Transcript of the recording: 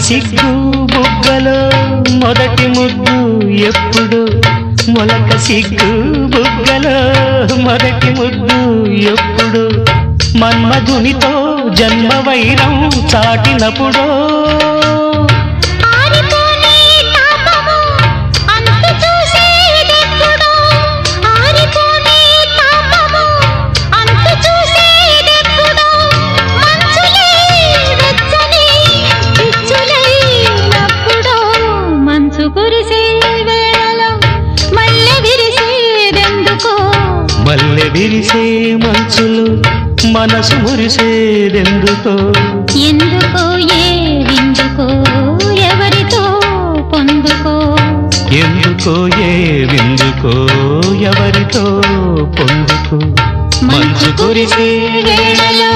సిగ్గు బుగ్గలో మొదటి ముద్దు ఎప్పుడు మొలక సిగ్గు బుగ్గలో మొదటి ముద్దు ఎప్పుడు మన్మధునితో జన్మ వైరం చాటినప్పుడు మల్లె విరిసే మంచులు మనసు మురిసేదెందుకో ఎందుకో ఏ విందుకో ఎవరితో పొందుకో ఎందుకో ఏ విందుకో ఎవరితో పొందుకో మంచు కురిసే వేళలో